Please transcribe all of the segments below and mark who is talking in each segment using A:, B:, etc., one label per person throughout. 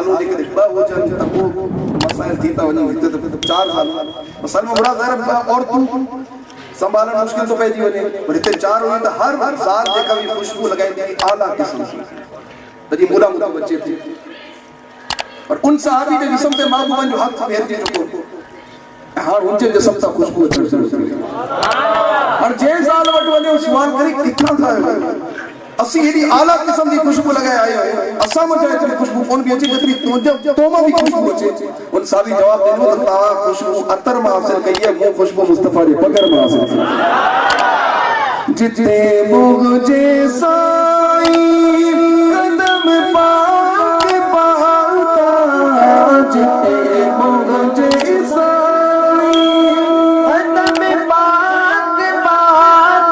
A: सालों जे कॾहिं 2 हुजनि त पोइ मसाइल थी था वञनि, हिते त 4 साल असल में बुरा ज़ाहिर औरतूं संभालणु मुश्किल थो पइजी वञे, पर हिते 4 हुई त हर साल जेका बि ख़ुशबू लॻाईंदी आला क़िस्म जी तॾहिं मुला बचे थी। और उन सहाबी जे जिस्म ते महबूबनि जो हथ फेरजे चुको, हाणे हुनजे जिस्म तां ख़ुशबू अचणु शुरू थी वई। हाणे जंहिं साल वटि वञो सुवाल करे किथां था आयो, असीं हेॾी आला क़िस्म जी ख़ुशबू लॻाए आया आहियूं, असां वटि एतिरी ख़ुशबू कोन बि अचे जेतिरी तो मां बि ख़ुशबू अचे। उन साहबी जवाबु ॾिनो त तव्हां ख़ुशबू अतर मां हासिल कई आहे, मूं ख़ुशबू मुस्तफ़ा जे पगर मां हासिल कई। जिते मुझे साईं कदम पाक पाता, जिते मुझे साईं कदम पाक पाता,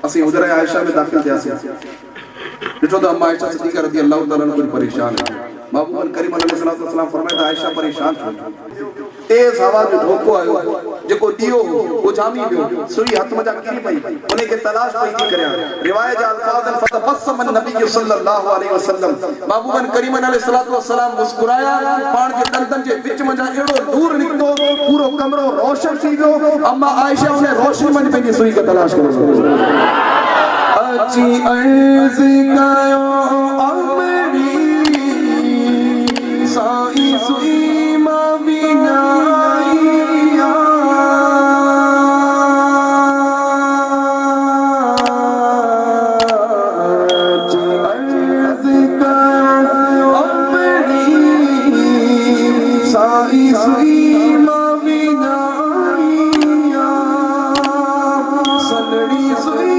A: असीं हुजरा आयशा में दाखिल थियासीं, ॾिठो त अम्मा आयशा सिद्दीक़ा रज़ी अल्लाह ताला अन्हा कोई परेशान है। महबूब करीम अलैहिस्सलाम फरमाया त आयशा परेशान थी, तेज हवा जो धोखो आयो, जेको दियो वो जामी वियो, सुई हथ मजा किरी पई, उन्हें के तलाश पई थी करया। रिवायत जा अल्फाज़न फतबस्सम नबी सल्लल्लाहु अलैहि वसल्लम, महबूब करीम अलैहिस्सलाम मुस्कुराया, पाण जे दंदन जे विच मजा एड़ो दूर निकतो, पूरो कमरो रोशन थी वियो। अम्मा आयशा उन्हें रोशनी में पंहिंजी सुई के तलाश करो। अची अर्ज़ कयो अमरी साईं सुई मां बिनाइया, अची अर्ज़ कयो अमरी साईं सुई मां बिनाइया, सलड़ी सुई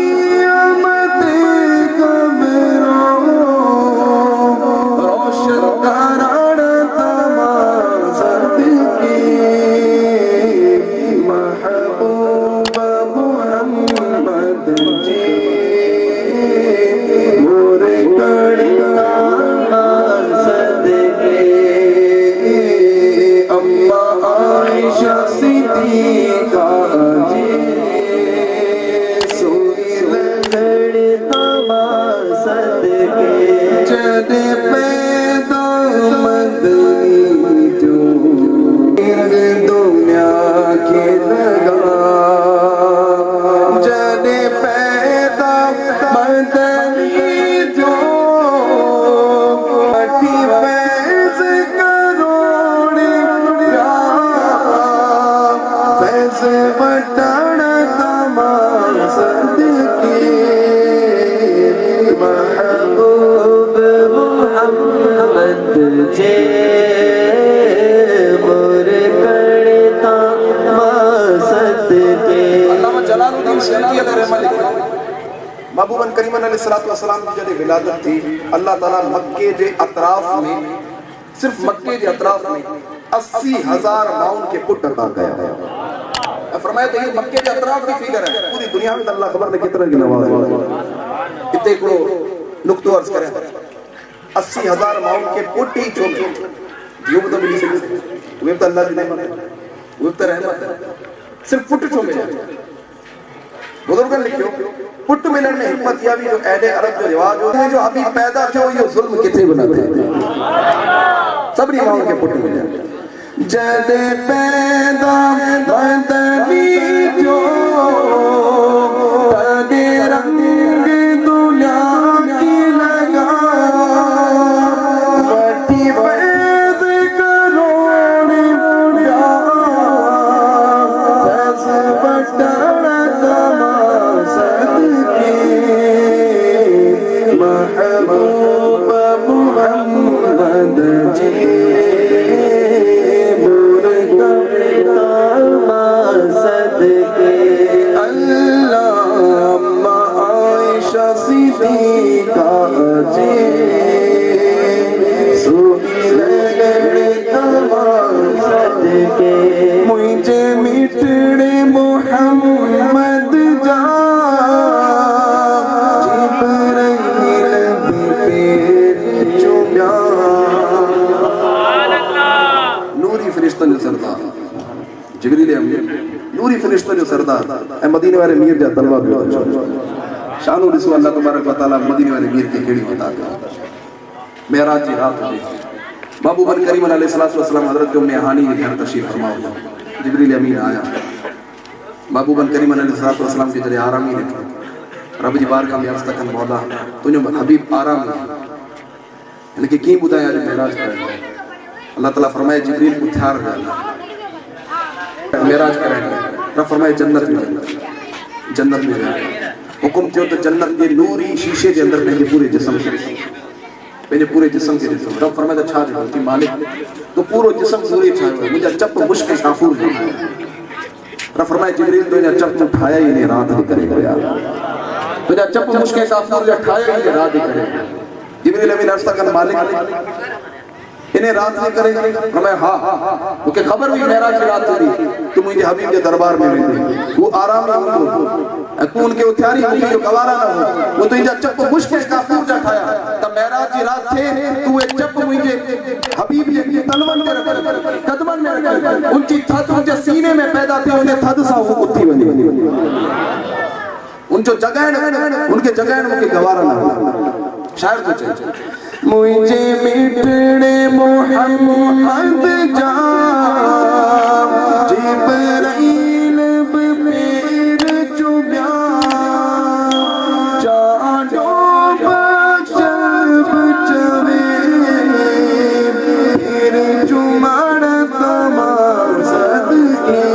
B: महबूब मोहम्मद जे मोर करता मसद के।
A: अल्लामा जलालुद्दीन सैयदी अलैहि महबूबन करीम अलैहिस्सलाम की जॾहिं विलादत थी, अल्लाह ताला मक्के जे अतराफ में, सिर्फ मक्के जे अतराफ में 80,000 माउन के पुट अता कया। फरमाया त ये मक्के जे अतराफ की फिगर है, पूरी दुनिया में अल्लाह खबर ने कितना की नवाज इते को नुक्तो अर्ज करे 80,000 माउन के पुट ही छो दियो तो मिली सके, वे तो अल्लाह की नेमत है, वे तो रहमत है, सिर्फ पुट छो मिले। बुजुर्ग लिखियो पुट मिलन में हिकमत या भी जो अहले अरब जो रिवाज होते हैं, जो अभी पैदा थे वो जुल्म किथे बनाते हैं, सबरी माउन के पुट मिले। जद पैदा बदली जो तदे रंग दुनिया की लगा, बटी वैद करोड़ फैज बटन तमासद के। महबूब मोहम्मद जी मुझे मिटड़े मोहम्मद जा जिब्राइल पैर चुम्या। नूरी फरिश्तन जो सरदार जिब्रील अमीन, नूरी फरिश्तन जो सरदार ऐं मदीने वाले मीर जा तलवा पियो शानो ॾिसो अल्लाह तबारक व तआला मदीने वाले मीर खे कहिड़ी अता कयो। मेराज जी रात हुई, महबूबन करीम अलैहिस्सलाम हज़रत जो मेहानी के घर तशरीफ फरमा हुआ, जिब्रील अमीन आया, महबूबन करीम अलैहिस्सलाम के जरिए आराम ही रखे, रब जी बारगाह में अर्ज़ कनि मौला तुंहिंजो हबीब आराम में हिन खे कीअं ॿुधायां अॼु मेराज कराइणो। अल्लाह ताला फरमाए जिब्रील उथियार मेराज कराइणो, रब फरमाए जन्नत में हुकुम थियो त जन्नत के नूरी शीशे जे अंदर पंहिंजे पूरे जिस्म खे ॾिसो। रब फरमाए त छा थियो कि मालिक तो पूरो जिस्म नूरी ठाहियो, मुंहिंजा चप मुश्क शाफूर जो ठाहिया। रब फरमाए जिब्रील तुंहिंजा चप ठाहिया ई इन रात जे करे हुया, तुंहिंजा चप मुश्क शाफूर जा ठाहिया ई इन रात जे करे। जिब्रील अमीन अर्ज़ था कनि मालिक इन रात जे करे? फरमाया हा मूंखे ख़बर हुई मेराज जी रात हुई, तू मुंहिंजे हबीब जे दरबार में वेंदी, वो आराम में हूंदो ऐं तू उनखे उथियारी मूंखे गवारा न हो, वो तुंहिंजा चप मुश्क काफूर जा ठाहिया त मेराज जी रात थे तू उहे चप मुंहिंजे हबीब जे तलवनि ते रख, कदमनि में रख, उनकी थधि मुंहिंजे सीने में पैदा थे, उन थधि सां वो उथी वञे, उनजो जगाइण उनखे जगाइण मूंखे गवारा न हो। शायर तो चए मुझे मिटड़े मोहम्मद जा जिब्राइल पैर चुम्या, जानो बचब चवे फिर चुमाड़ तमासद के।